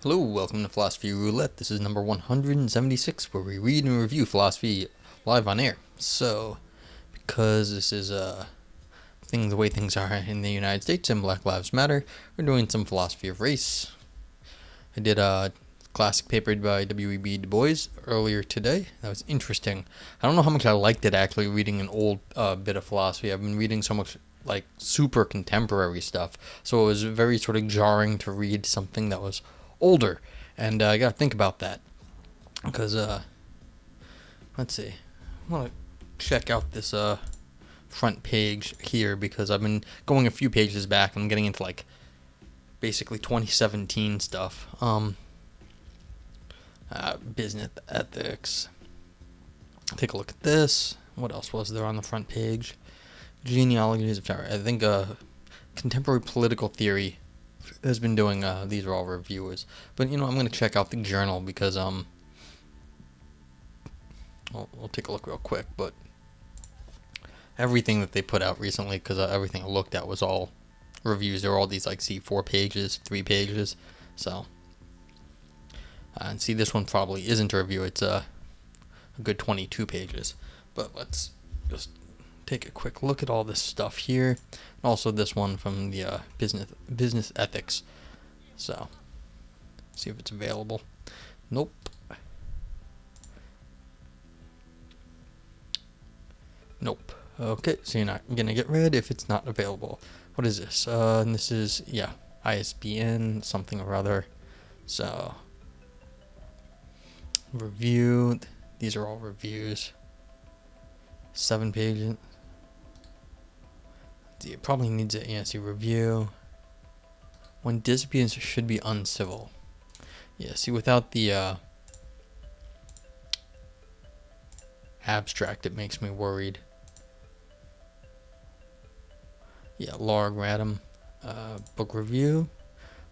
Hello, welcome to Philosophy Roulette. This is number 176, where we read and review philosophy live on air. So, because this is the way things are in the United States and Black Lives Matter, we're doing some philosophy of race. I did a classic paper by W.E.B. Du Bois earlier today. That was interesting. I don't know how much I liked it actually reading an old bit of philosophy. I've been reading so much like super contemporary stuff, so it was very sort of jarring to read something that was older, and I gotta think about that because let's see, I want to check out this front page here because I've been going a few pages back and I'm getting into like basically 2017 stuff. Business ethics. Take a look at this. What else was there on the front page? Genealogies of terror. I think contemporary political theory has been doing these are all reviewers, but I'm going to check out the journal because we'll take a look real quick. But everything that they put out recently, because everything I looked at was all reviews. There were all these like 4 pages, 3 pages. So and see, this one probably isn't a review. It's a good 22 pages. But let's just take a quick look at all this stuff here. Also this one from the business ethics. So see if it's available. Nope. Nope. Okay, so you're not gonna get read if it's not available. What is this? And this is ISBN something or other. So review. These are all reviews. 7 pages. It probably needs a see review. When disobedience should be uncivil. Yeah, see, without the abstract, it makes me worried. Yeah, log radom. Book review.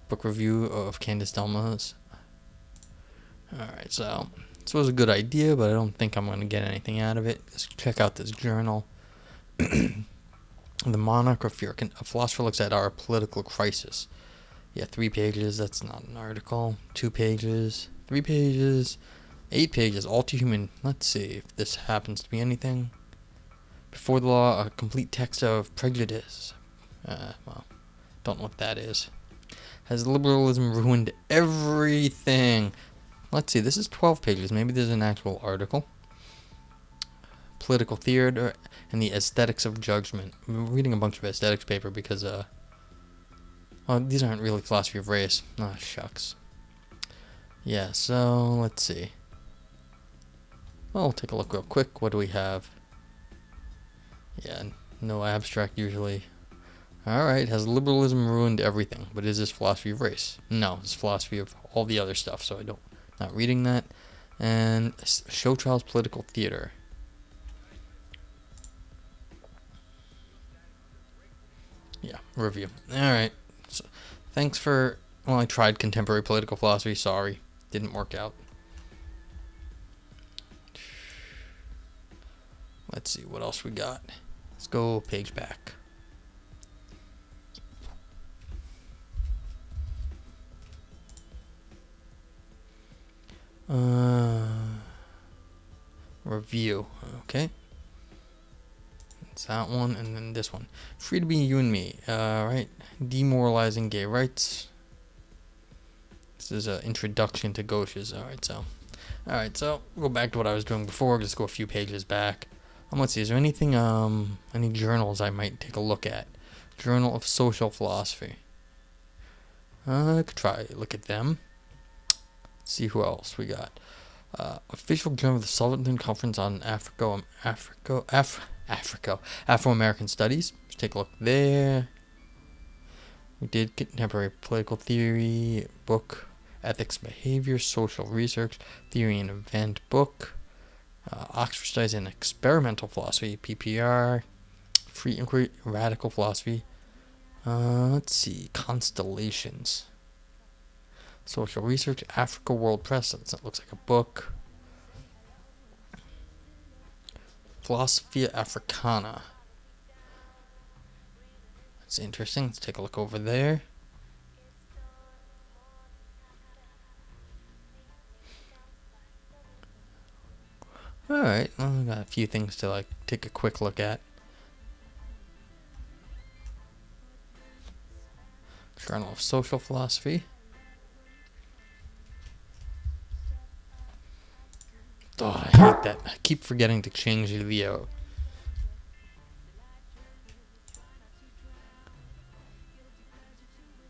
Book review of Candace Delmas. Alright, so this was a good idea, but I don't think I'm going to get anything out of it. Just check out this journal. The Monarch of Fear. A philosopher looks at our political crisis. Yeah, 3 pages. That's not an article. 2 pages. 3 pages. 8 pages. All too human. Let's see if this happens to be anything. Before the law, a complete text of prejudice. Well, don't know what that is. Has liberalism ruined everything? Let's see. This is 12 pages. Maybe there's an actual article. Political theater and the aesthetics of judgment. I'm reading a bunch of aesthetics paper because these aren't really philosophy of race. Oh, shucks. Yeah, so let's see. Well, we'll take a look real quick. What do we have? Yeah, no abstract usually. Alright, has liberalism ruined everything? But is this philosophy of race? No, it's philosophy of all the other stuff, so not reading that. And show trials political theater. Yeah, review. Alright. So, thanks for... Well, I tried contemporary political philosophy. Sorry. Didn't work out. Let's see what else we got. Let's go page back. Review. Okay. It's that one, and then this one. Free to be you and me. Right. Demoralizing gay rights. This is an introduction to gauches. Alright, so go back to what I was doing before. Just go a few pages back. Let's see. Is there anything, any journals I might take a look at? Journal of Social Philosophy. I could try look at them. Let's see who else we got. Official journal of the Sullivan Conference on Afro-American Studies. Let's take a look there. We did contemporary political theory book, ethics, behavior, social research, theory and event book, Oxford Studies and experimental philosophy, PPR, free inquiry, radical philosophy. Let's see, constellations. Social research, Africa World Press. That looks like a book. Philosophia Africana. That's interesting. Let's take a look over there. a few things to like take a quick look at. Journal of Social Philosophy. Oh, I hate that. I keep forgetting to change the video.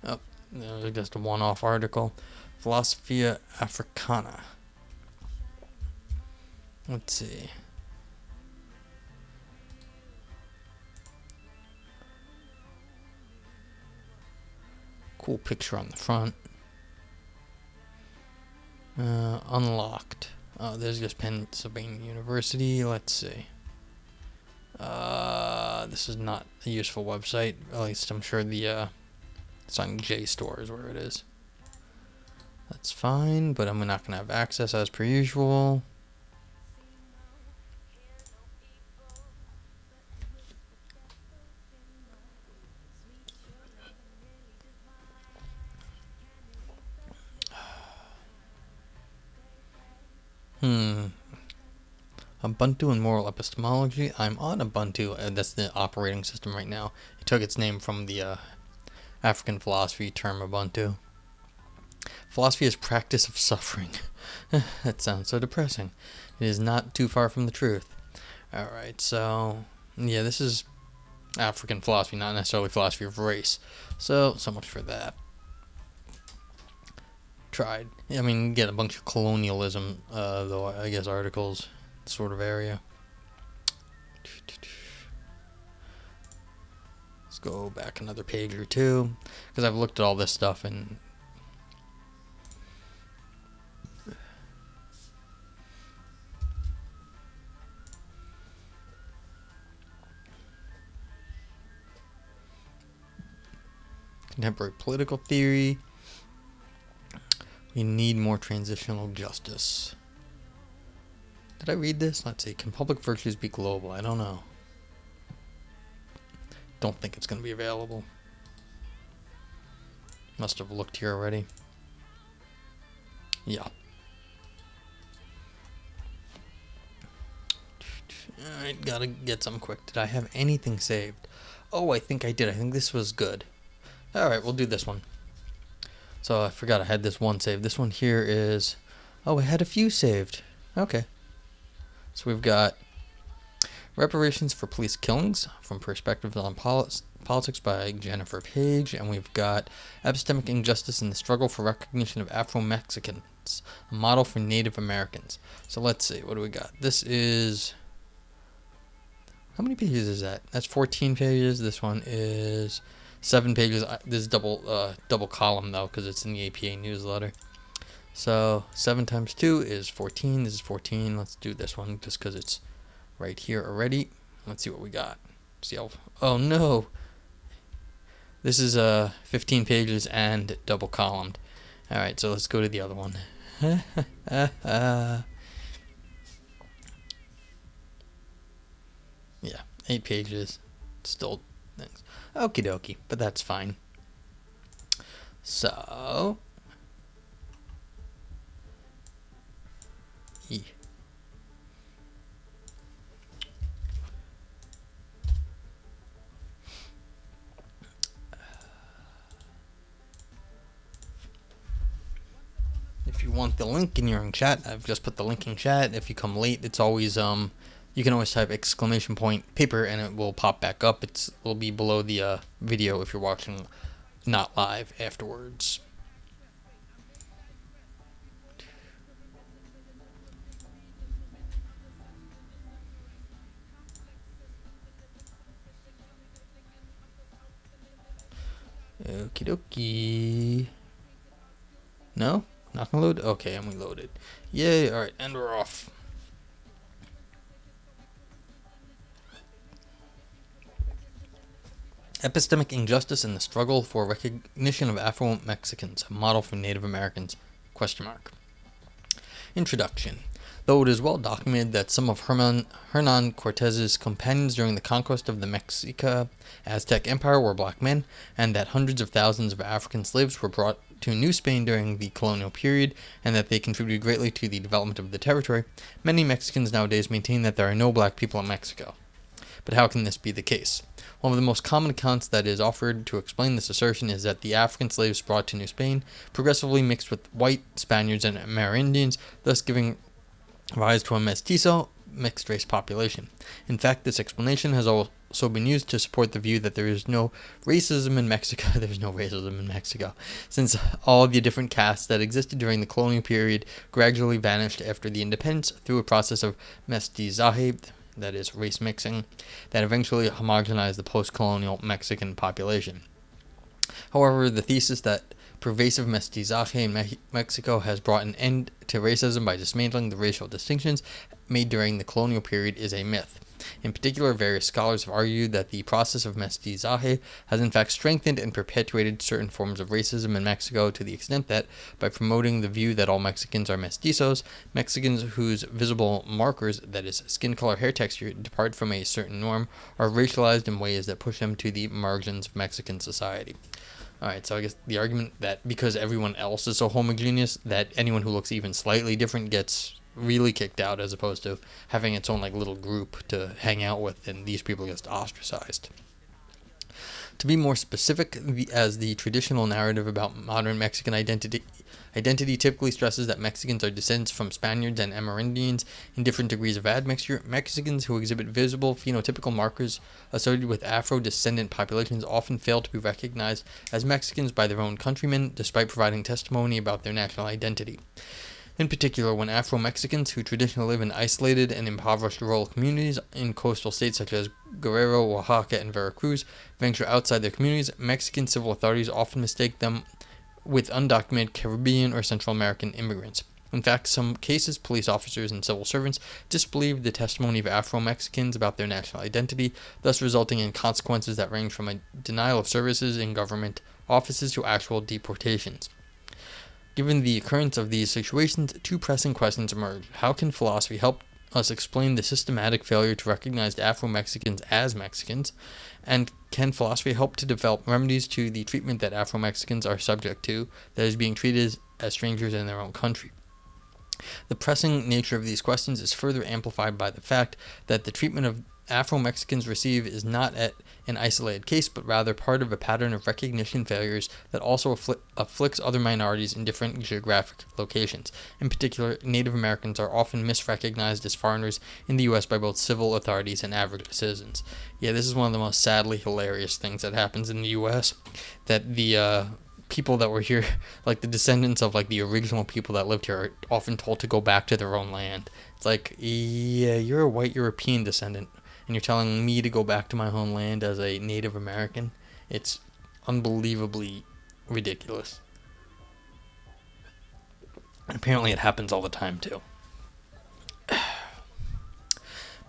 Oh, there's just a one-off article. Philosophia Africana. Let's see. Cool picture on the front. Unlocked. Oh, there's just Pennsylvania University. Let's see. This is not a useful website. At least I'm sure the it's on JSTOR is where it is. That's fine, but I'm not gonna have access as per usual. Ubuntu and moral epistemology. I'm on Ubuntu, and that's the operating system right now. It took its name from the African philosophy term Ubuntu. Philosophy is practice of suffering. That sounds so depressing. It is not too far from the truth. Alright, so yeah, this is African philosophy, not necessarily philosophy of race. So much for that. Tried. I mean, get a bunch of colonialism, though, I guess, articles, sort of area. Let's go back another page or two, because I've looked at all this stuff and contemporary political theory. We need more transitional justice. Did I read this? Let's see. Can public virtues be global? I don't know. Don't think it's going to be available. Must have looked here already. Yeah. Alright, gotta get some quick. Did I have anything saved? Oh, I think I did. I think this was good. Alright, we'll do this one. So I forgot I had this one saved. This one here is... Oh, I had a few saved. Okay. So we've got Reparations for Police Killings from Perspectives on Politics by Jennifer Page. And we've got Epistemic Injustice in the Struggle for Recognition of Afro-Mexicans, a model for Native Americans. So let's see. What do we got? This is... How many pages is that? That's 14 pages. This one is... 7 pages. This is double column though, because it's in the APA newsletter. So 7 times 2 is 14. This is 14. Let's do this one just because it's right here already. Let's see what we got. See how? Oh no! This is 15 pages and double columned. All right, so let's go to the other one. Yeah, 8 pages. Still things. Okie dokie, but that's fine. So, if you want the link and you're in chat, I've just put the link in chat. If you come late, it's always you can always type !paper and it will pop back up. It'll be below the video if you're watching not live afterwards. Okie dokie. No? Not gonna load? Okay, and we loaded. Yay, alright, and we're off. Epistemic Injustice in the Struggle for Recognition of Afro-Mexicans, a model for Native Americans, ? Introduction. though it is well documented that some of Hernan Cortez's companions during the conquest of the Mexica Aztec Empire were black men, and that hundreds of thousands of African slaves were brought to New Spain during the colonial period, and that they contributed greatly to the development of the territory, many Mexicans nowadays maintain that there are no black people in Mexico. But how can this be the case? One of the most common accounts that is offered to explain this assertion is that the African slaves brought to New Spain progressively mixed with white Spaniards and Amerindians, thus giving rise to a mestizo, mixed-race population. In fact, this explanation has also been used to support the view that there is no racism in Mexico. There's no racism in Mexico, since all the different castes that existed during the colonial period gradually vanished after the independence through a process of mestizaje, that is race mixing, that eventually homogenized the post-colonial Mexican population. However, the thesis that pervasive mestizaje in Mexico has brought an end to racism by dismantling the racial distinctions made during the colonial period is a myth. In particular, various scholars have argued that the process of mestizaje has in fact strengthened and perpetuated certain forms of racism in Mexico to the extent that, by promoting the view that all Mexicans are mestizos, Mexicans whose visible markers, that is, skin color, hair texture, depart from a certain norm, are racialized in ways that push them to the margins of Mexican society. Alright, so I guess the argument that because everyone else is so homogeneous, that anyone who looks even slightly different gets really kicked out, as opposed to having its own little group to hang out with, and these people get ostracized. To be more specific, as the traditional narrative about modern Mexican identity typically stresses that Mexicans are descendants from Spaniards and Amerindians in different degrees of admixture, Mexicans who exhibit visible phenotypical markers associated with Afro-descendant populations often fail to be recognized as Mexicans by their own countrymen, despite providing testimony about their national identity. In particular, when Afro-Mexicans who traditionally live in isolated and impoverished rural communities in coastal states such as Guerrero, Oaxaca, and Veracruz venture outside their communities, Mexican civil authorities often mistake them with undocumented Caribbean or Central American immigrants. In fact, some cases, police officers and civil servants disbelieve the testimony of Afro-Mexicans about their national identity, thus resulting in consequences that range from a denial of services in government offices to actual deportations. Given the occurrence of these situations, two pressing questions emerge. How can philosophy help us explain the systematic failure to recognize Afro-Mexicans as Mexicans? And can philosophy help to develop remedies to the treatment that Afro-Mexicans are subject to, that is being treated as strangers in their own country? The pressing nature of these questions is further amplified by the fact that the treatment of Afro-Mexicans receive is not an isolated case, but rather part of a pattern of recognition failures that also afflicts other minorities in different geographic locations. In particular, Native Americans are often misrecognized as foreigners in the U.S. by both civil authorities and average citizens. Yeah, this is one of the most sadly hilarious things that happens in the U.S., that the people that were here, the descendants of the original people that lived here, are often told to go back to their own land. It's yeah, you're a white European descendant, and you're telling me to go back to my homeland as a Native American. It's unbelievably ridiculous. And apparently it happens all the time, too.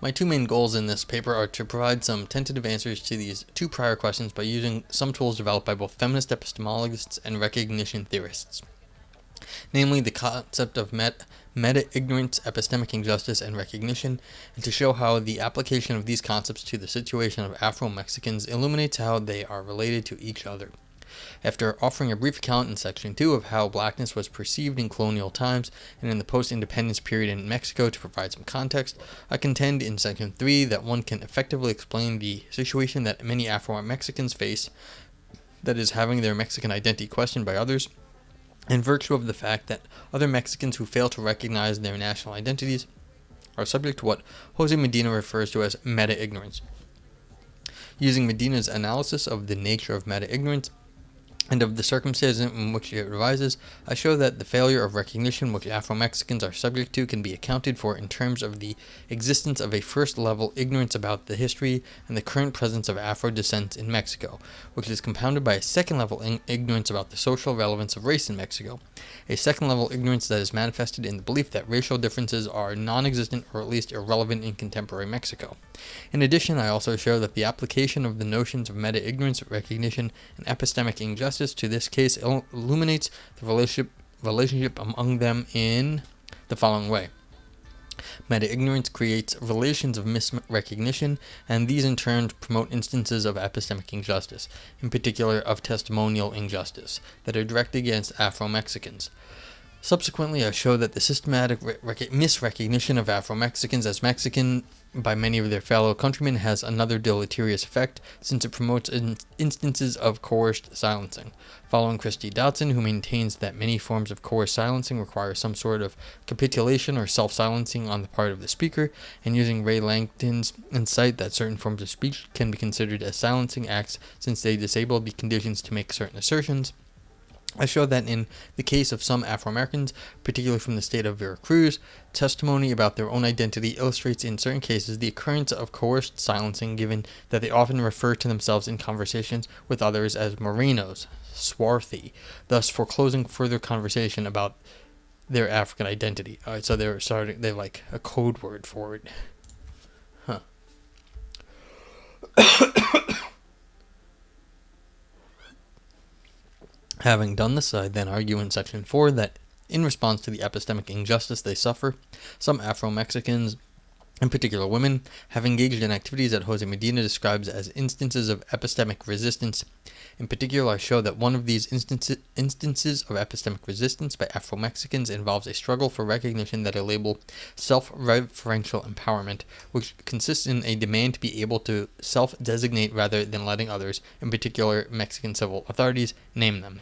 My two main goals in this paper are to provide some tentative answers to these two prior questions by using some tools developed by both feminist epistemologists and recognition theorists, namely the concept of meta-ignorance, epistemic injustice, and recognition, and to show how the application of these concepts to the situation of Afro-Mexicans illuminates how they are related to each other. After offering a brief account in Section 2 of how blackness was perceived in colonial times and in the post-independence period in Mexico to provide some context, I contend in Section 3 that one can effectively explain the situation that many Afro-Mexicans face, that is, having their Mexican identity questioned by others, in virtue of the fact that other Mexicans who fail to recognize their national identities are subject to what Jose Medina refers to as meta-ignorance. Using Medina's analysis of the nature of meta-ignorance and of the circumstances in which it arises, I show that the failure of recognition which Afro-Mexicans are subject to can be accounted for in terms of the existence of a first-level ignorance about the history and the current presence of Afro-descent in Mexico, which is compounded by a second-level ignorance about the social relevance of race in Mexico, a second-level ignorance that is manifested in the belief that racial differences are non-existent or at least irrelevant in contemporary Mexico. In addition, I also show that the application of the notions of meta-ignorance, recognition, and epistemic injustice to this case illuminates the relationship among them in the following way. Meta-ignorance creates relations of misrecognition, and these in turn promote instances of epistemic injustice, in particular of testimonial injustice, that are directed against Afro-Mexicans. Subsequently, I show that the systematic misrecognition of Afro-Mexicans as Mexican by many of their fellow countrymen has another deleterious effect, since it promotes instances of coerced silencing. Following Christy Dodson, who maintains that many forms of coerced silencing require some sort of capitulation or self-silencing on the part of the speaker, and using Ray Langton's insight that certain forms of speech can be considered as silencing acts since they disable the conditions to make certain assertions, I show that in the case of some Afro-Americans, particularly from the state of Veracruz, testimony about their own identity illustrates in certain cases the occurrence of coerced silencing, given that they often refer to themselves in conversations with others as Morenos, swarthy, thus foreclosing further conversation about their African identity. Alright, so they're like a code word for it. Huh. Having done this, I then argue in section 4 that in response to the epistemic injustice they suffer, some Afro-Mexicans, in particular women, have engaged in activities that Jose Medina describes as instances of epistemic resistance. In particular, I show that one of these instances of epistemic resistance by Afro-Mexicans involves a struggle for recognition that I label self-referential empowerment, which consists in a demand to be able to self-designate rather than letting others, in particular Mexican civil authorities, name them.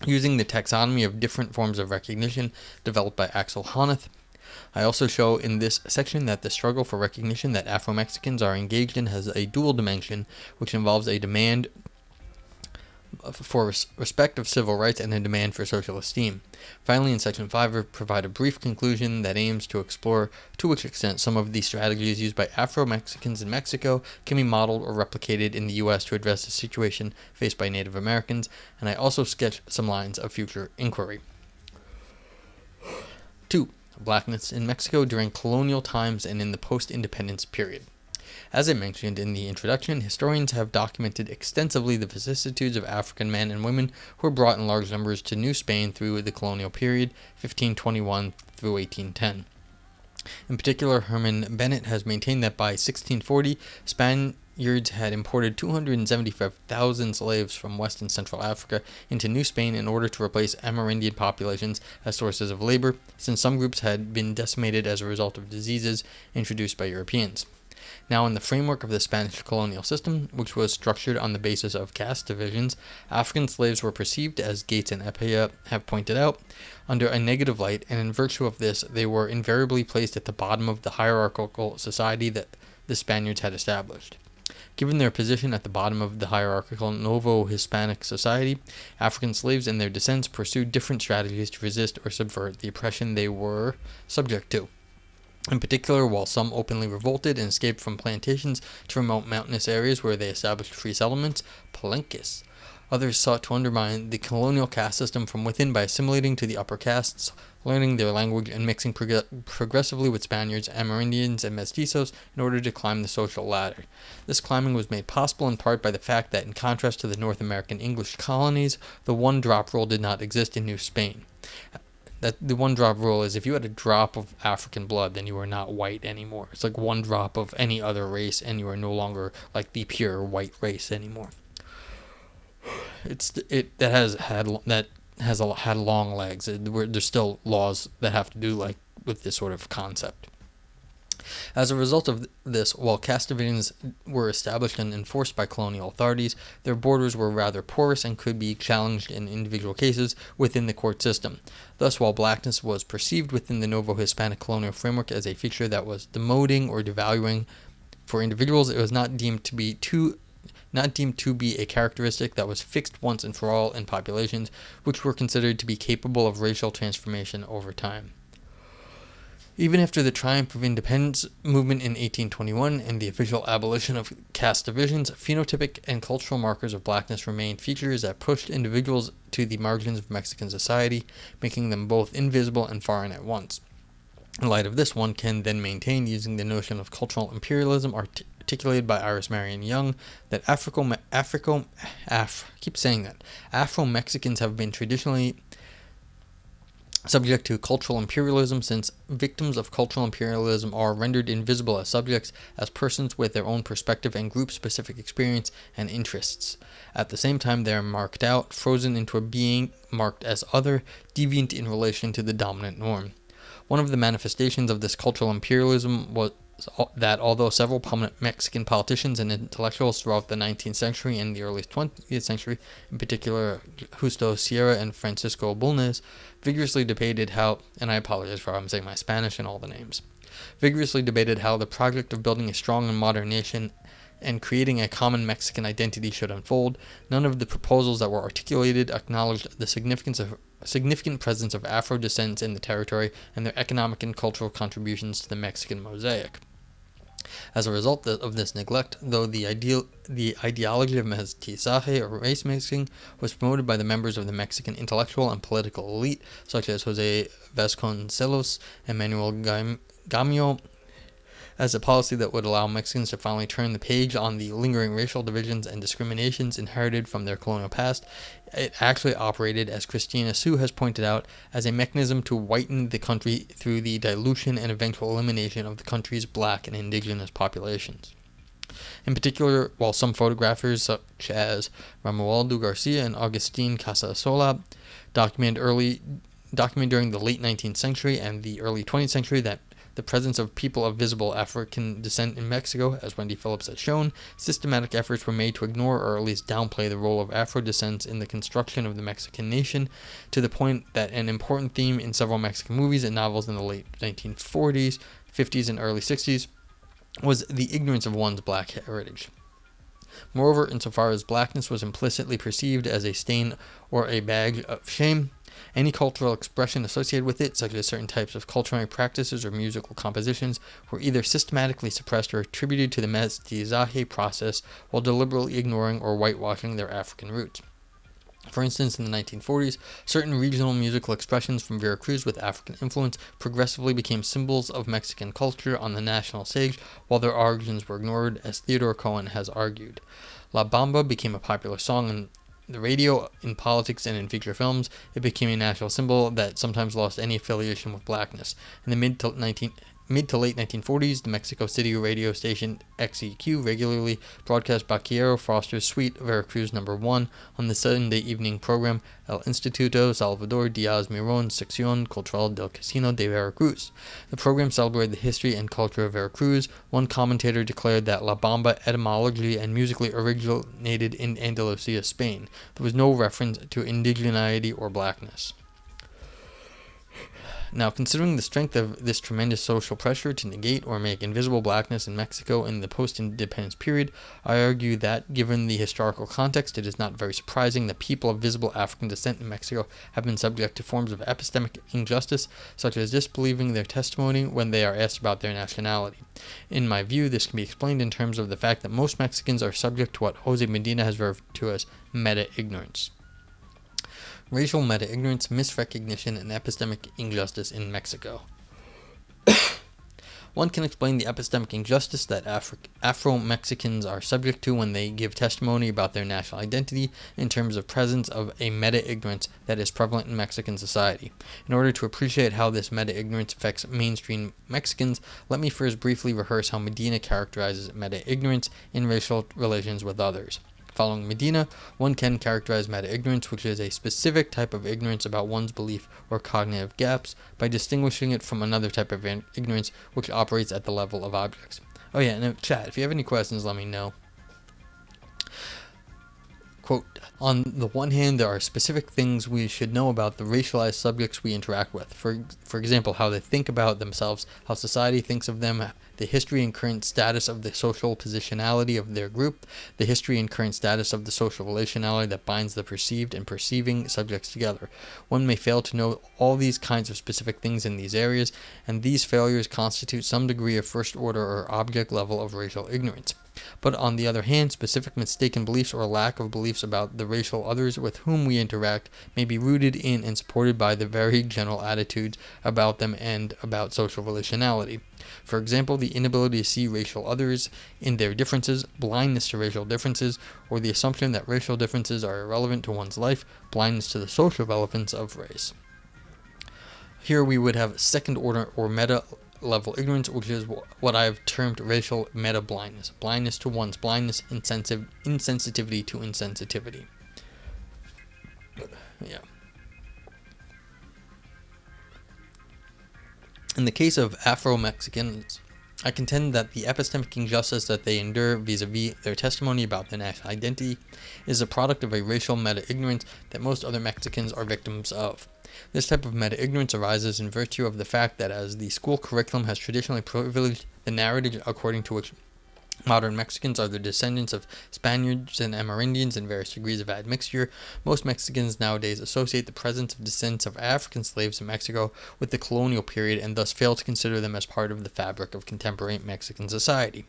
Using the taxonomy of different forms of recognition developed by Axel Honneth, I also show in this section that the struggle for recognition that Afro-Mexicans are engaged in has a dual dimension, which involves a demand for respect of civil rights and a demand for social esteem. Finally, in section 5, I provide a brief conclusion that aims to explore to which extent some of the strategies used by Afro-Mexicans in Mexico can be modeled or replicated in the U.S. to address the situation faced by Native Americans, and I also sketch some lines of future inquiry. 2. Blackness in Mexico during colonial times and in the post-independence period. As I mentioned in the introduction, historians have documented extensively the vicissitudes of African men and women who were brought in large numbers to New Spain through the colonial period, 1521 through 1810. In particular, Herman Bennett has maintained that by 1640, Spaniards had imported 275,000 slaves from West and Central Africa into New Spain in order to replace Amerindian populations as sources of labor, since some groups had been decimated as a result of diseases introduced by Europeans. Now, in the framework of the Spanish colonial system, which was structured on the basis of caste divisions, African slaves were perceived, as Gates and Epea have pointed out, under a negative light, and in virtue of this, they were invariably placed at the bottom of the hierarchical society that the Spaniards had established. Given their position at the bottom of the hierarchical Novo-Hispanic society, African slaves and their descendants pursued different strategies to resist or subvert the oppression they were subject to. In particular, while some openly revolted and escaped from plantations to remote mountainous areas where they established free settlements, palenques, others sought to undermine the colonial caste system from within by assimilating to the upper castes, learning their language, and mixing progressively with Spaniards, Amerindians, and mestizos in order to climb the social ladder. This climbing was made possible in part by the fact that, in contrast to the North American English colonies, the one-drop rule did not exist in New Spain. That the one-drop rule is if you had a drop of African blood, then you are not white anymore. It's like one drop of any other race, and you are no longer like the pure white race anymore. That has had long legs. There's still laws that have to do like with this sort of concept. As a result of this, while caste divisions were established and enforced by colonial authorities, their borders were rather porous and could be challenged in individual cases within the court system. Thus, while blackness was perceived within the Novo-Hispanic colonial framework as a feature that was demoting or devaluing for individuals, it was not deemed to be a characteristic that was fixed once and for all in populations, which were considered to be capable of racial transformation over time. Even after the triumph of independence movement in 1821 and the official abolition of caste divisions, phenotypic and cultural markers of blackness remained features that pushed individuals to the margins of Mexican society, making them both invisible and foreign at once. In light of this, one can then maintain, using the notion of cultural imperialism articulated by Iris Marion Young, that Afro-Mexicans have been traditionally subject to cultural imperialism, since victims of cultural imperialism are rendered invisible as subjects, as persons with their own perspective and group-specific experience and interests. At the same time, they are marked out, frozen into a being marked as other, deviant in relation to the dominant norm. One of the manifestations of this cultural imperialism was that although several prominent Mexican politicians and intellectuals throughout the 19th century and the early 20th century, in particular Justo Sierra and Francisco Bulnes, vigorously debated how, and I apologize for how I'm saying my Spanish and all the names, vigorously debated how the project of building a strong and modern nation and creating a common Mexican identity should unfold, none of the proposals that were articulated acknowledged the significant presence of Afro descendants in the territory and their economic and cultural contributions to the Mexican mosaic. As a result of this neglect, though the ideology of mestizaje or race mixing was promoted by the members of the Mexican intellectual and political elite, such as Jose Vasconcelos and Manuel Gamio, as a policy that would allow Mexicans to finally turn the page on the lingering racial divisions and discriminations inherited from their colonial past, it actually operated, as Christina Sue has pointed out, as a mechanism to whiten the country through the dilution and eventual elimination of the country's black and indigenous populations. In particular, while some photographers such as Romualdo Garcia and Agustin Casasola documented during the late 19th century and the early 20th century that the presence of people of visible African descent in Mexico, as Wendy Phillips has shown, systematic efforts were made to ignore or at least downplay the role of Afro descendants in the construction of the Mexican nation, to the point that an important theme in several Mexican movies and novels in the late 1940s, 50s, and early 60s was the ignorance of one's black heritage. Moreover, insofar as blackness was implicitly perceived as a stain or a badge of shame, any cultural expression associated with it, such as certain types of culinary practices or musical compositions, were either systematically suppressed or attributed to the mestizaje process while deliberately ignoring or whitewashing their African roots. For instance, in the 1940s, certain regional musical expressions from Veracruz with African influence progressively became symbols of Mexican culture on the national stage, while their origins were ignored, as Theodore Cohen has argued. La Bamba became a popular song on the radio, in politics, and in feature films. It became a national symbol that sometimes lost any affiliation with blackness. In the mid to late 1940s, the Mexico City radio station XEQ regularly broadcast Baquero Foster's suite Veracruz No. 1 on the Sunday evening program El Instituto Salvador Díaz Mirón Sección Cultural del Casino de Veracruz. The program celebrated the history and culture of Veracruz. One commentator declared that La Bamba etymologically and musically originated in Andalusia, Spain. There was no reference to indigeneity or blackness. Now, considering the strength of this tremendous social pressure to negate or make invisible blackness in Mexico in the post-independence period, I argue that, given the historical context, it is not very surprising that people of visible African descent in Mexico have been subject to forms of epistemic injustice, such as disbelieving their testimony when they are asked about their nationality. In my view, this can be explained in terms of the fact that most Mexicans are subject to what Jose Medina has referred to as meta-ignorance. Racial meta-ignorance, misrecognition, and epistemic injustice in Mexico. One can explain the epistemic injustice that Afro-Mexicans are subject to when they give testimony about their national identity in terms of presence of a meta-ignorance that is prevalent in Mexican society. In order to appreciate how this meta-ignorance affects mainstream Mexicans, let me first briefly rehearse how Medina characterizes meta-ignorance in racial relations with others. Following Medina, one can characterize meta-ignorance, which is a specific type of ignorance about one's belief or cognitive gaps, by distinguishing it from another type of ignorance which operates at the level of objects. Oh yeah, and chat, if you have any questions, let me know. Quote, on the one hand, there are specific things we should know about the racialized subjects we interact with. For example, how they think about themselves, how society thinks of them, the history and current status of the social positionality of their group, the history and current status of the social relationality that binds the perceived and perceiving subjects together. One may fail to know all these kinds of specific things in these areas, and these failures constitute some degree of first order or object level of racial ignorance. But on the other hand, specific mistaken beliefs or lack of beliefs about the racial others with whom we interact may be rooted in and supported by the very general attitudes about them and about social relationality. For example, the inability to see racial others in their differences, blindness to racial differences, or the assumption that racial differences are irrelevant to one's life, blindness to the social relevance of race. Here we would have second order or meta level ignorance, which is what I've termed racial meta blindness. Blindness to one's blindness, insensitivity to insensitivity. Yeah. In the case of Afro-Mexicans, I contend that the epistemic injustice that they endure vis-a-vis their testimony about their national identity is a product of a racial meta-ignorance that most other Mexicans are victims of. This type of meta-ignorance arises in virtue of the fact that as the school curriculum has traditionally privileged the narrative according to which modern Mexicans are the descendants of Spaniards and Amerindians in various degrees of admixture, most Mexicans nowadays associate the presence of descendants of African slaves in Mexico with the colonial period and thus fail to consider them as part of the fabric of contemporary Mexican society.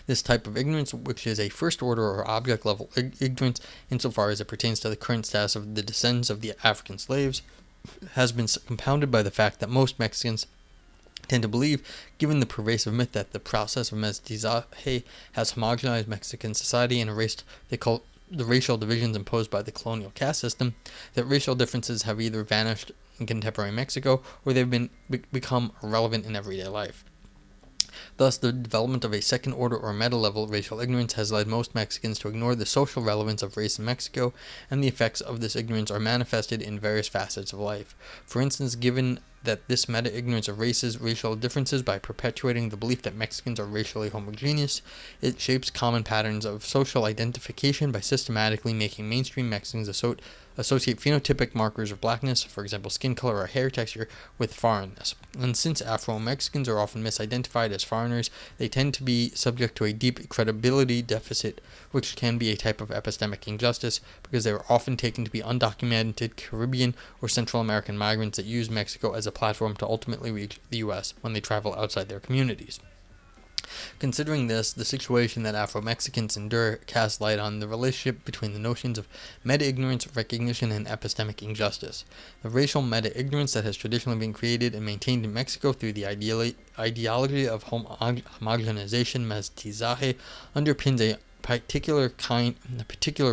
This type of ignorance, which is a first order or object level ignorance insofar as it pertains to the current status of the descendants of the African slaves, has been compounded by the fact that most Mexicans tend to believe, given the pervasive myth that the process of mestizaje has homogenized Mexican society and erased the racial divisions imposed by the colonial caste system, that racial differences have either vanished in contemporary Mexico or they've become irrelevant in everyday life. Thus, the development of a second-order or meta-level racial ignorance has led most Mexicans to ignore the social relevance of race in Mexico, and the effects of this ignorance are manifested in various facets of life. For instance, given that this meta-ignorance erases racial differences by perpetuating the belief that Mexicans are racially homogeneous, it shapes common patterns of social identification by systematically making mainstream Mexicans associate phenotypic markers of blackness, for example skin color or hair texture, with foreignness. And since Afro-Mexicans are often misidentified as foreigners, they tend to be subject to a deep credibility deficit, which can be a type of epistemic injustice, because they are often taken to be undocumented Caribbean or Central American migrants that use Mexico as a platform to ultimately reach the U.S. when they travel outside their communities. Considering this, the situation that Afro-Mexicans endure casts light on the relationship between the notions of meta-ignorance, recognition, and epistemic injustice. The racial meta-ignorance that has traditionally been created and maintained in Mexico through the ideology of homogenization, mestizaje, underpins a particular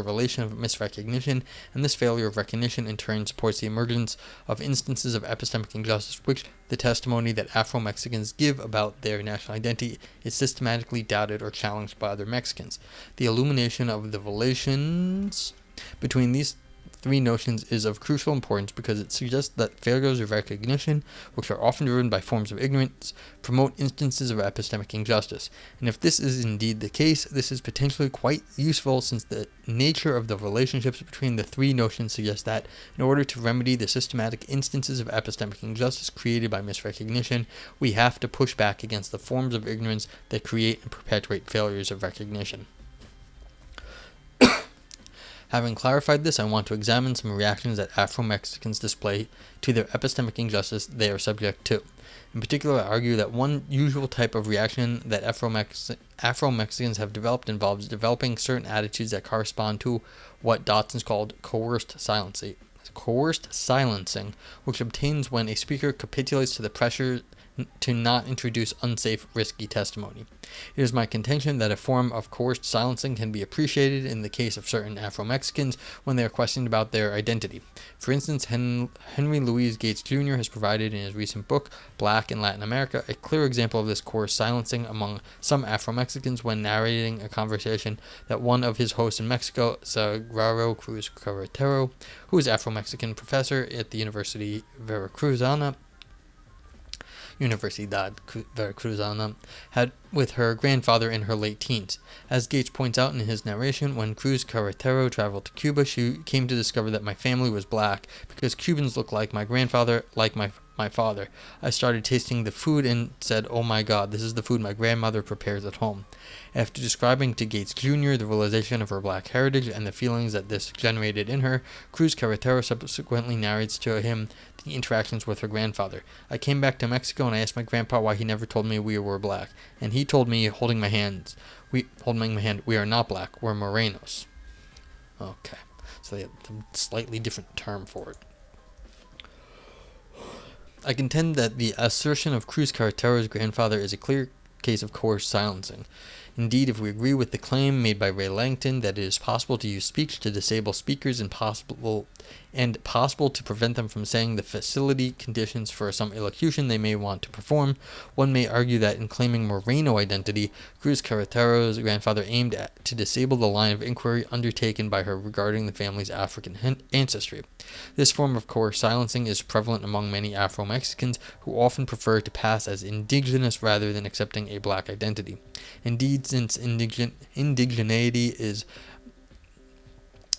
relation of misrecognition, and this failure of recognition in turn supports the emergence of instances of epistemic injustice which the testimony that Afro-Mexicans give about their national identity is systematically doubted or challenged by other Mexicans. The illumination of the relations between these three notions is of crucial importance because it suggests that failures of recognition, which are often driven by forms of ignorance, promote instances of epistemic injustice. And if this is indeed the case, this is potentially quite useful since the nature of the relationships between the three notions suggests that, in order to remedy the systematic instances of epistemic injustice created by misrecognition, we have to push back against the forms of ignorance that create and perpetuate failures of recognition. Having clarified this, I want to examine some reactions that Afro-Mexicans display to their epistemic injustice they are subject to. In particular, I argue that one usual type of reaction that Afro-Mexicans have developed involves developing certain attitudes that correspond to what Dodson's called coerced silencing, which obtains when a speaker capitulates to the pressure to not introduce unsafe, risky testimony. It is my contention that a form of coerced silencing can be appreciated in the case of certain Afro-Mexicans when they are questioned about their identity. For instance, Henry Louis Gates Jr. has provided in his recent book, Black in Latin America, a clear example of this coerced silencing among some Afro-Mexicans when narrating a conversation that one of his hosts in Mexico, Sergio Cruz Carretero, who is Afro-Mexican professor at the Universidad Veracruzana, had with her grandfather in her late teens. As Gates points out in his narration, when Cruz Carretero traveled to Cuba, she came to discover that my family was black because Cubans look like my grandfather, like my father. I started tasting the food and said, "Oh my God, this is the food my grandmother prepares at home." After describing to Gates Jr. the realization of her black heritage and the feelings that this generated in her, Cruz Carretero subsequently narrates to him the interactions with her grandfather. "I came back to Mexico and I asked my grandpa why he never told me we were black, and he told me, holding my hand, we are not black, we're morenos." Okay, so they have a slightly different term for it. I contend that the assertion of Cruz Carretero's grandfather is a clear case of coerced silencing. Indeed, if we agree with the claim made by Ray Langton that it is possible to use speech to disable speakers and possible to prevent them from saying the facility conditions for some elocution they may want to perform, one may argue that in claiming Moreno identity, Cruz Carretero's grandfather aimed to disable the line of inquiry undertaken by her regarding the family's African ancestry. This form of coerced silencing is prevalent among many Afro-Mexicans who often prefer to pass as indigenous rather than accepting a black identity. Indeed, since indigeneity is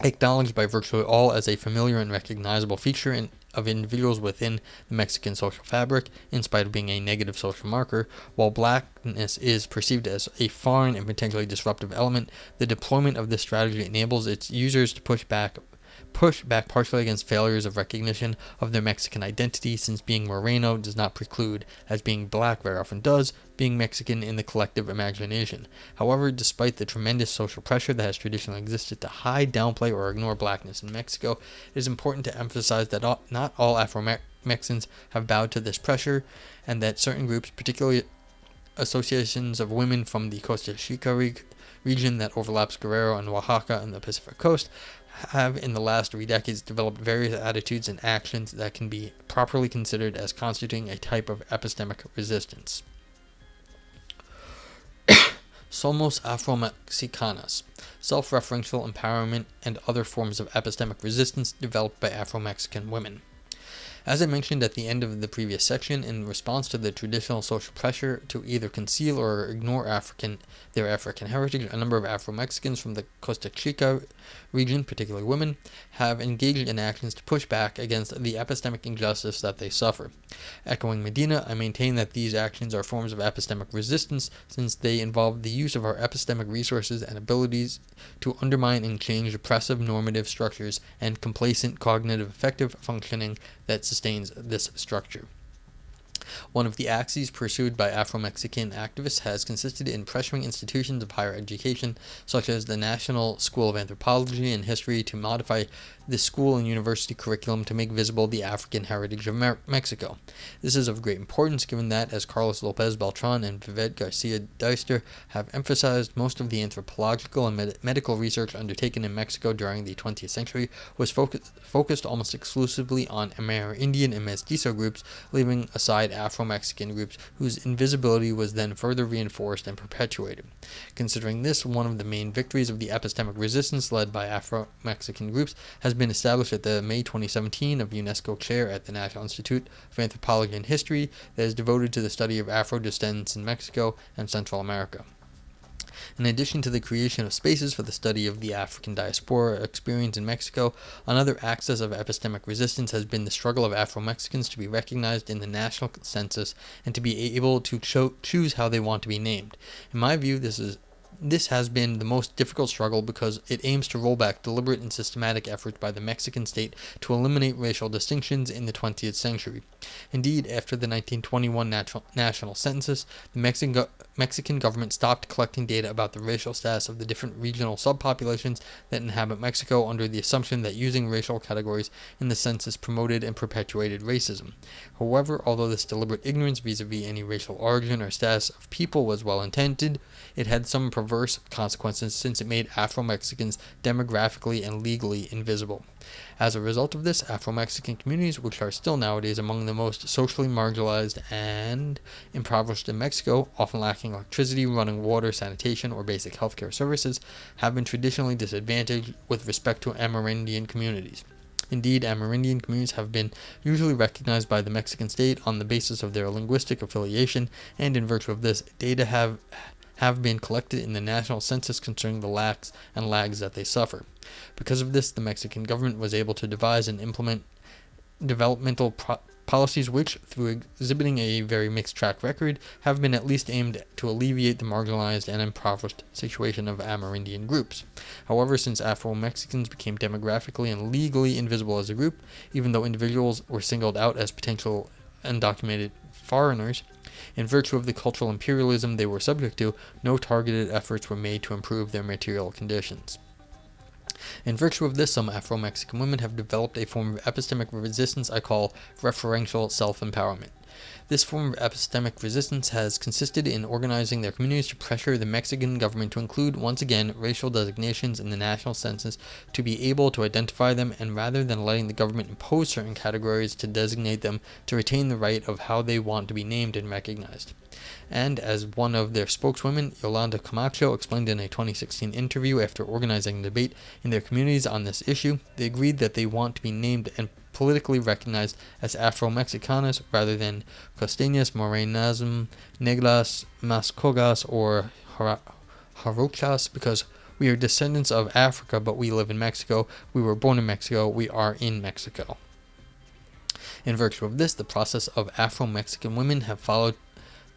acknowledged by virtually all as a familiar and recognizable feature of individuals within the Mexican social fabric, in spite of being a negative social marker, while blackness is perceived as a foreign and potentially disruptive element, the deployment of this strategy enables its users to push back partially against failures of recognition of their Mexican identity, since being Moreno does not preclude, as being black very often does, being Mexican in the collective imagination. However, despite the tremendous social pressure that has traditionally existed to hide, downplay, or ignore blackness in Mexico, it is important to emphasize that not all Afro-Mexicans have bowed to this pressure, and that certain groups, particularly associations of women from the Costa Chica region that overlaps Guerrero and Oaxaca and the Pacific Coast, have in the last 3 decades developed various attitudes and actions that can be properly considered as constituting a type of epistemic resistance. Somos Afro-Mexicanas, self-referential empowerment and other forms of epistemic resistance developed by Afro-Mexican women. As I mentioned at the end of the previous section, in response to the traditional social pressure to either conceal or ignore their African heritage, a number of Afro-Mexicans from the Costa Chica region, particularly women, have engaged in actions to push back against the epistemic injustice that they suffer. Echoing Medina, I maintain that these actions are forms of epistemic resistance since they involve the use of our epistemic resources and abilities to undermine and change oppressive normative structures and complacent cognitive effective functioning that sustains this structure. One of the axes pursued by Afro-Mexican activists has consisted in pressuring institutions of higher education, such as the National School of Anthropology and History, to modify the school and university curriculum to make visible the African heritage of Mexico. This is of great importance given that, as Carlos Lopez Beltran and Vivet Garcia Deister have emphasized, most of the anthropological and medical research undertaken in Mexico during the 20th century was focused almost exclusively on Amerindian and Mestizo groups, leaving aside Afro-Mexican groups whose invisibility was then further reinforced and perpetuated. Considering this, one of the main victories of the epistemic resistance led by Afro-Mexican groups has been established at the May 2017 of UNESCO chair at the National Institute of Anthropology and History that is devoted to the study of Afro descendants in Mexico and Central America. In addition to the creation of spaces for the study of the African diaspora experience in Mexico, another axis of epistemic resistance has been the struggle of Afro-Mexicans to be recognized in the national census and to be able to choose how they want to be named. In my view, this has been the most difficult struggle because it aims to roll back deliberate and systematic efforts by the Mexican state to eliminate racial distinctions in the 20th century. Indeed, after the 1921 national census, the Mexican government stopped collecting data about the racial status of the different regional subpopulations that inhabit Mexico under the assumption that using racial categories in the census promoted and perpetuated racism. However, although this deliberate ignorance vis-a-vis any racial origin or status of people was well intended, it had some perverse consequences since it made Afro-Mexicans demographically and legally invisible. As a result of this, Afro-Mexican communities, which are still nowadays among the most socially marginalized and impoverished in Mexico, often lacking electricity, running water, sanitation, or basic healthcare services, have been traditionally disadvantaged with respect to Amerindian communities. Indeed, Amerindian communities have been usually recognized by the Mexican state on the basis of their linguistic affiliation, and in virtue of this, data have been collected in the national census concerning the lacks and lags that they suffer. Because of this, the Mexican government was able to devise and implement developmental policies which, through exhibiting a very mixed track record, have been at least aimed to alleviate the marginalized and impoverished situation of Amerindian groups. However, since Afro-Mexicans became demographically and legally invisible as a group, even though individuals were singled out as potential undocumented foreigners, in virtue of the cultural imperialism they were subject to, no targeted efforts were made to improve their material conditions. In virtue of this, some Afro-Mexican women have developed a form of epistemic resistance I call referential self-empowerment. This form of epistemic resistance has consisted in organizing their communities to pressure the Mexican government to include, once again, racial designations in the national census to be able to identify them, and rather than letting the government impose certain categories to designate them, to retain the right of how they want to be named and recognized. And as one of their spokeswomen, Yolanda Camacho, explained in a 2016 interview after organizing a debate in their communities on this issue, they agreed that they want to be named and politically recognized as Afro-Mexicanas rather than Costeñas, Morenas, Negras, Mascogas, or Jarochas, because we are descendants of Africa, but we live in Mexico. We were born in Mexico. We are in Mexico. In virtue of this, the process of Afro-Mexican women have followed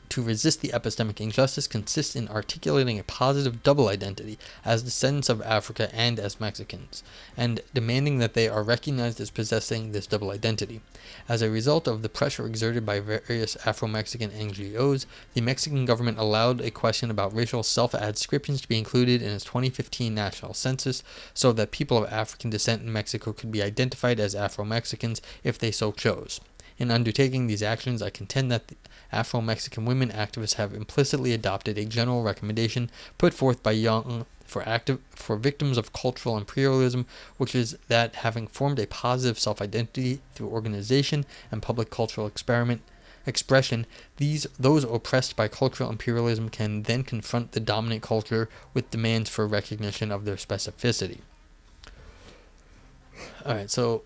to resist the epistemic injustice consists in articulating a positive double identity as descendants of Africa and as Mexicans, and demanding that they are recognized as possessing this double identity. As a result of the pressure exerted by various Afro-Mexican NGOs, the Mexican government allowed a question about racial self-adscriptions to be included in its 2015 national census so that people of African descent in Mexico could be identified as Afro-Mexicans if they so chose. In undertaking these actions, I contend that the Afro-Mexican women activists have implicitly adopted a general recommendation put forth by Young for victims of cultural imperialism, which is that having formed a positive self-identity through organization and public cultural expression, those oppressed by cultural imperialism can then confront the dominant culture with demands for recognition of their specificity. Alright, so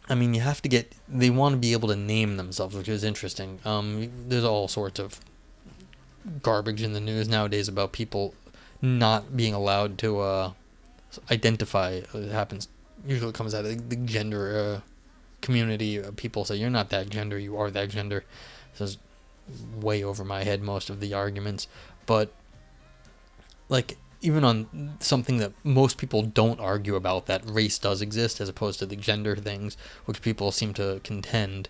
you have to they want to be able to name themselves, which is interesting. There's all sorts of garbage in the news nowadays about people not being allowed to identify. It usually comes out of the gender community. People say, you're not that gender, you are that gender. This is way over my head, most of the arguments. But, even on something that most people don't argue about, that race does exist as opposed to the gender things, which people seem to contend,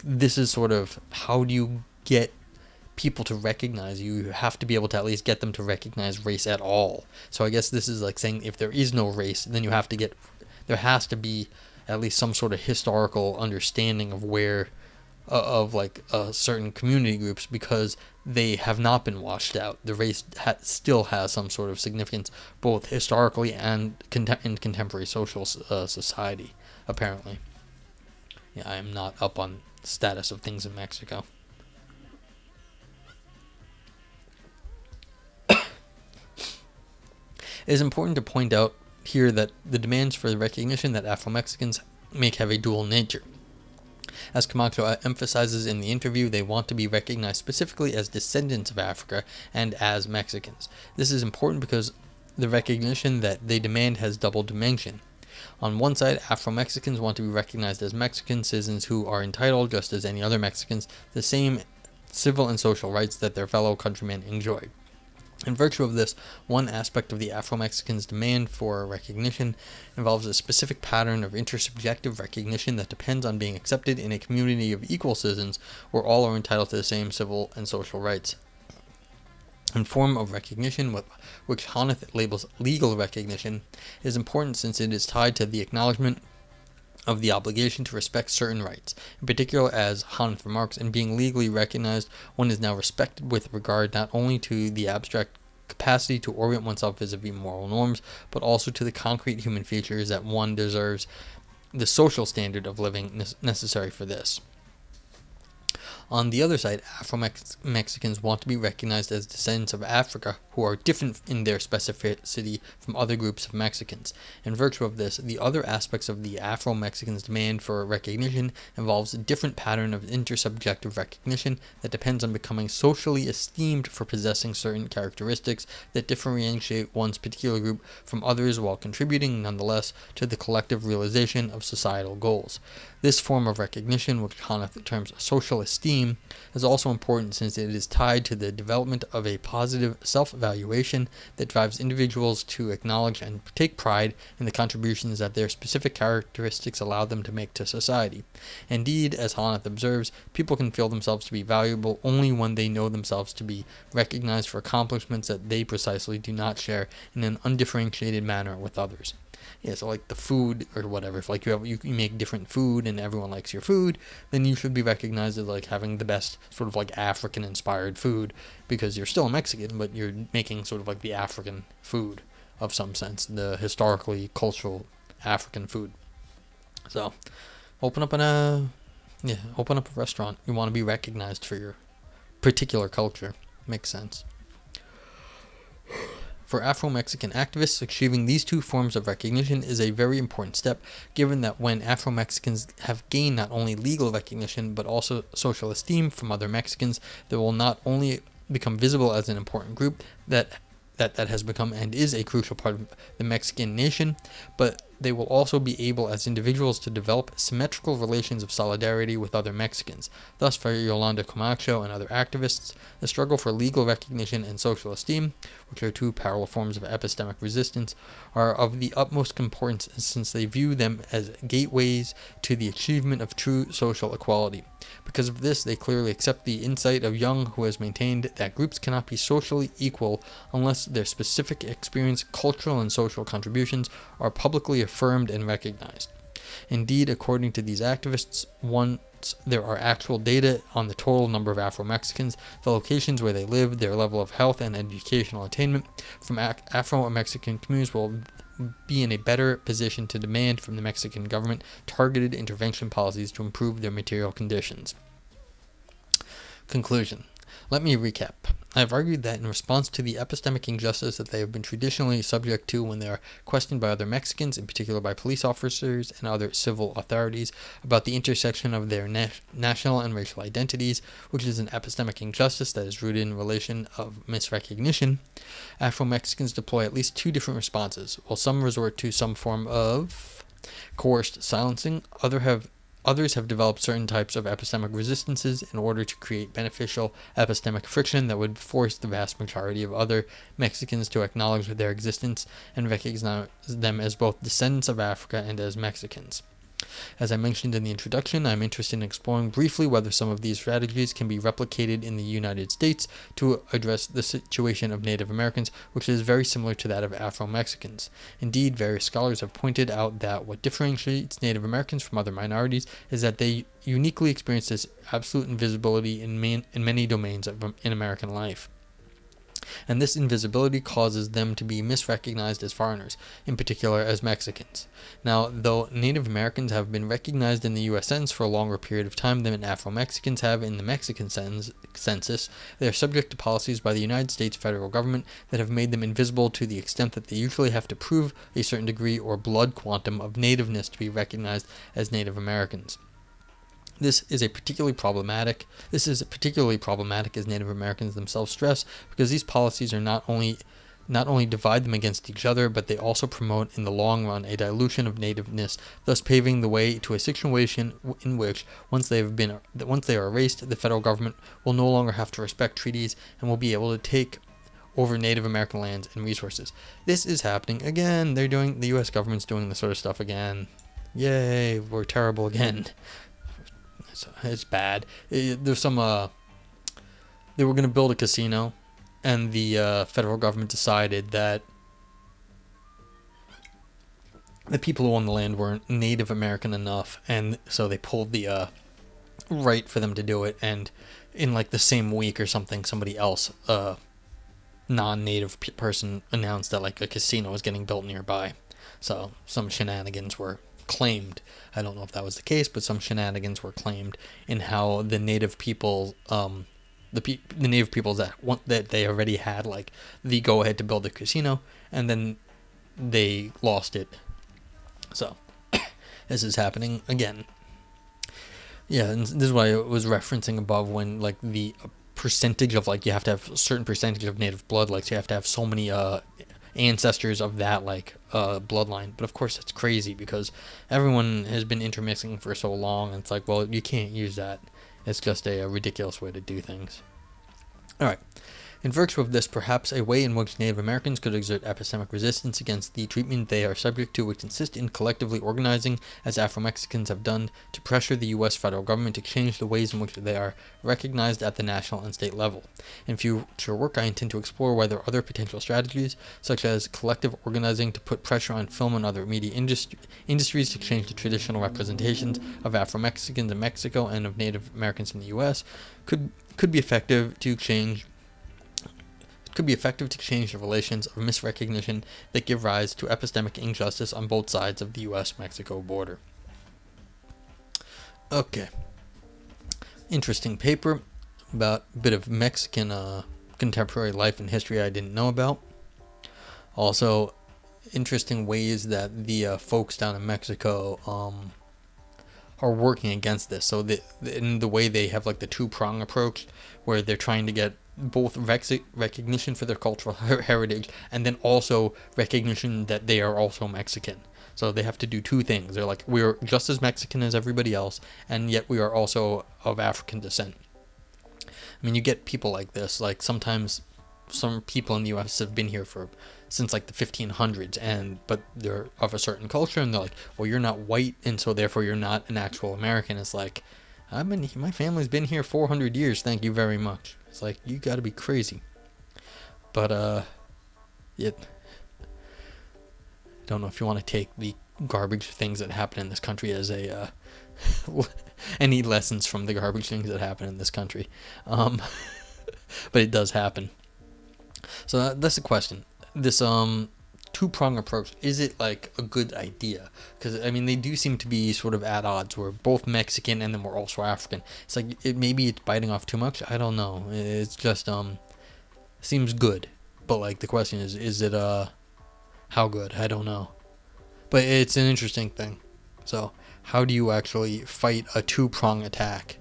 this is sort of, how do you get people to recognize you? You have to be able to at least get them to recognize race at all. So I guess this is like saying if there is no race, then there has to be at least some sort of historical understanding of where certain community groups, because they have not been washed out. The race still has some sort of significance, both historically and in contemporary social society, apparently. Yeah, I am not up on the status of things in Mexico. It is important to point out here that the demands for the recognition that Afro-Mexicans have a dual nature. As Camacho emphasizes in the interview, they want to be recognized specifically as descendants of Africa and as Mexicans. This is important because the recognition that they demand has double dimension. On one side, Afro-Mexicans want to be recognized as Mexican citizens who are entitled, just as any other Mexicans, the same civil and social rights that their fellow countrymen enjoy. In virtue of this, one aspect of the Afro-Mexicans' demand for recognition involves a specific pattern of intersubjective recognition that depends on being accepted in a community of equal citizens where all are entitled to the same civil and social rights. A form of recognition, which Hanath labels legal recognition, is important since it is tied to the acknowledgement of the obligation to respect certain rights. In particular, as Hanath remarks, in being legally recognized, one is now respected with regard not only to the abstract capacity to orient oneself vis-a-vis moral norms, but also to the concrete human features that one deserves, the social standard of living necessary for this. On the other side, Afro-Mexicans want to be recognized as descendants of Africa who are different in their specificity from other groups of Mexicans. In virtue of this, the other aspects of the Afro-Mexicans' demand for recognition involves a different pattern of intersubjective recognition that depends on becoming socially esteemed for possessing certain characteristics that differentiate one's particular group from others while contributing, nonetheless, to the collective realization of societal goals. This form of recognition, which Hanath terms social esteem, is also important since it is tied to the development of a positive self-value self-evaluation that drives individuals to acknowledge and take pride in the contributions that their specific characteristics allow them to make to society. Indeed, as Honneth observes, people can feel themselves to be valuable only when they know themselves to be recognized for accomplishments that they precisely do not share in an undifferentiated manner with others. Yeah, so like the food or whatever, if like you make different food and everyone likes your food, then you should be recognized as like having the best sort of like African inspired food, because you're still a Mexican, but you're making sort of like the African food of some sense, the historically cultural African food. So open up a restaurant. You want to be recognized for your particular culture. Makes sense. For Afro-Mexican activists, achieving these two forms of recognition is a very important step, given that when Afro-Mexicans have gained not only legal recognition but also social esteem from other Mexicans, they will not only become visible as an important group that has become and is a crucial part of the Mexican nation, but they will also be able as individuals to develop symmetrical relations of solidarity with other Mexicans. Thus, for Yolanda Camacho and other activists, the struggle for legal recognition and social esteem, which are two parallel forms of epistemic resistance, are of the utmost importance since they view them as gateways to the achievement of true social equality. Because of this, they clearly accept the insight of Young, who has maintained that groups cannot be socially equal unless their specific experience, cultural, and social contributions are publicly affirmed and recognized. Indeed, according to these activists, once there are actual data on the total number of Afro-Mexicans, the locations where they live, their level of health and educational attainment from Afro-Mexican communities will be in a better position to demand from the Mexican government targeted intervention policies to improve their material conditions. Conclusion. Let me recap. I have argued that in response to the epistemic injustice that they have been traditionally subject to when they are questioned by other Mexicans, in particular by police officers and other civil authorities, about the intersection of their national and racial identities, which is an epistemic injustice that is rooted in relation of misrecognition, Afro-Mexicans deploy at least two different responses. While some resort to some form of coerced silencing, others have developed certain types of epistemic resistances in order to create beneficial epistemic friction that would force the vast majority of other Mexicans to acknowledge their existence and recognize them as both descendants of Africa and as Mexicans. As I mentioned in the introduction, I am interested in exploring briefly whether some of these strategies can be replicated in the United States to address the situation of Native Americans, which is very similar to that of Afro-Mexicans. Indeed, various scholars have pointed out that what differentiates Native Americans from other minorities is that they uniquely experience this absolute invisibility in many domains in American life. And this invisibility causes them to be misrecognized as foreigners, in particular as Mexicans. Now, though Native Americans have been recognized in the U.S. Census for a longer period of time than Afro-Mexicans have in the Mexican census, they are subject to policies by the United States federal government that have made them invisible to the extent that they usually have to prove a certain degree or blood quantum of nativeness to be recognized as Native Americans. This is particularly problematic as Native Americans themselves stress, because these policies are not only divide them against each other, but they also promote in the long run a dilution of nativeness, thus paving the way to a situation in which once they are erased, the federal government will no longer have to respect treaties and will be able to take over Native American lands and resources. This is happening again. The U.S. government's doing this sort of stuff again. Yay, we're terrible again. It's bad. There's some, they were going to build a casino, and the federal government decided that the people who owned the land weren't Native American enough, and so they pulled the right for them to do it, and in like the same week or something, somebody else, non-Native person, announced that like a casino was getting built nearby. So some shenanigans were claimed. I don't know if that was the case, but some shenanigans were claimed in how the native people, the native peoples that they already had like the go ahead to build the casino, and then they lost it. So this is happening again. Yeah, and this is what I was referencing above, when like the percentage of like you have to have a certain percentage of native blood, like so you have to have so many ancestors of that like bloodline. But of course it's crazy because everyone has been intermixing for so long, and it's like, well, you can't use that. It's just a ridiculous way to do things. All right, In virtue of this, perhaps a way in which Native Americans could exert epistemic resistance against the treatment they are subject to would consist in collectively organizing, as Afro-Mexicans have done, to pressure the U.S. federal government to change the ways in which they are recognized at the national and state level. In future work, I intend to explore whether other potential strategies, such as collective organizing to put pressure on film and other media industries to change the traditional representations of Afro-Mexicans in Mexico and of Native Americans in the U.S., could be effective to change the relations of misrecognition that give rise to epistemic injustice on both sides of the U.S.-Mexico border. Okay. Interesting paper about a bit of Mexican contemporary life and history I didn't know about. Also, interesting ways that the folks down in Mexico are working against this. So in the way they have like the two-prong approach, where they're trying to get both recognition for their cultural heritage and then also recognition that they are also Mexican. So they have to do two things. They're like, we're just as Mexican as everybody else, and yet we are also of African descent. I mean, you get people like this. Like sometimes some people in the U.S. have been here since like the 1500s, but they're of a certain culture, and they're like, well, you're not white, and so therefore you're not an actual American. It's like, my family's been here 400 years, thank you very much. It's like, you gotta be crazy. But, I don't know if you want to take the garbage things that happen in this country as any lessons from the garbage things that happen in this country. But it does happen. So that's the question. This, two-prong approach, is it like a good idea? Because I mean, they do seem to be sort of at odds. We're both Mexican and then we're also African. It's like maybe it's biting off too much. I don't know. It's just seems good, but like the question is it how good? I don't know. But it's an interesting thing. So how do you actually fight a two-prong attack?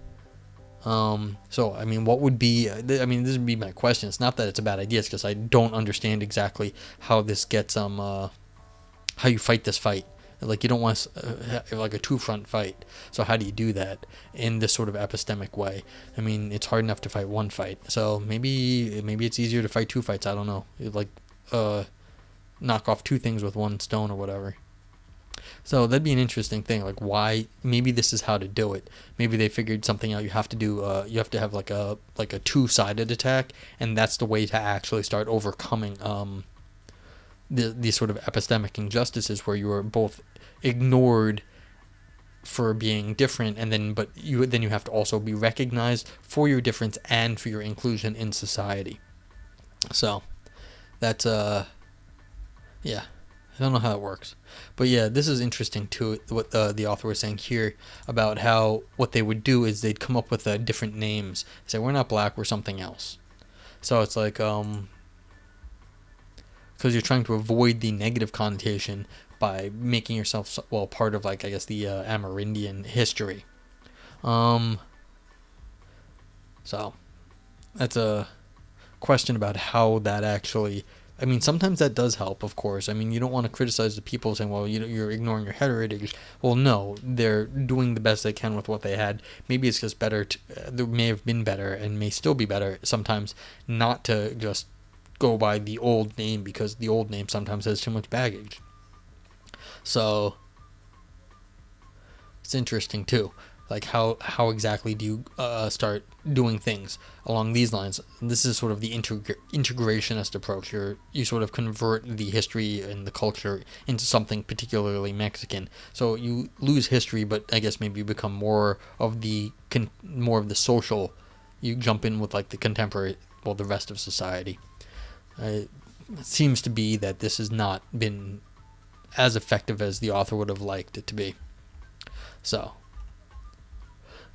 So, I mean, what would be, this would be my question. It's not that it's a bad idea, it's because I don't understand exactly how this gets, how you fight this fight. Like, you don't want like a two-front fight. So how do you do that in this sort of epistemic way? I mean, it's hard enough to fight one fight. So maybe it's easier to fight two fights. I don't know. Like, knock off two things with one stone or whatever. So that'd be an interesting thing. Like, why? Maybe this is how to do it. Maybe they figured something out. You have to do. You have to have like a two-sided attack, and that's the way to actually start overcoming these sort of epistemic injustices, where you are both ignored for being different, and then you have to also be recognized for your difference and for your inclusion in society. So that's yeah. I don't know how that works. But yeah, this is interesting too, what the author was saying here about how what they would do is they'd come up with different names. Say, we're not black, we're something else. So it's like, because you're trying to avoid the negative connotation by making yourself, part of, like, I guess, the Amerindian history. So that's a question about how that actually... I mean, sometimes that does help, of course. I mean, you don't want to criticize the people saying, well, you're ignoring your heritage. Well, no, they're doing the best they can with what they had. Maybe it's just better. There may have been better and may still be better sometimes not to just go by the old name, because the old name sometimes has too much baggage. So it's interesting, too. Like, how exactly do you start doing things along these lines? And this is sort of the integrationist approach. You sort of convert the history and the culture into something particularly Mexican. So you lose history, but I guess maybe you become more of the social. You jump in with like the contemporary, the rest of society. It seems to be that this has not been as effective as the author would have liked it to be. So...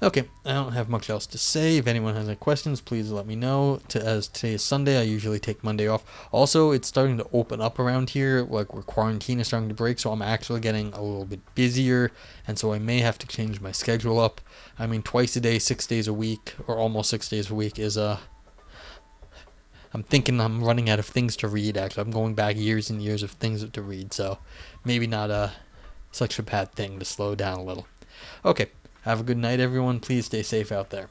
okay, I don't have much else to say. If anyone has any questions, please let me know. As today is Sunday, I usually take Monday off. Also, it's starting to open up around here. Like, where quarantine is starting to break, so I'm actually getting a little bit busier, and so I may have to change my schedule up. I mean, twice a day, 6 days a week, or almost 6 days a week is, I'm thinking I'm running out of things to read, actually. I'm going back years and years of things to read, so maybe not such a bad thing to slow down a little. Okay. Have a good night, everyone. Please stay safe out there.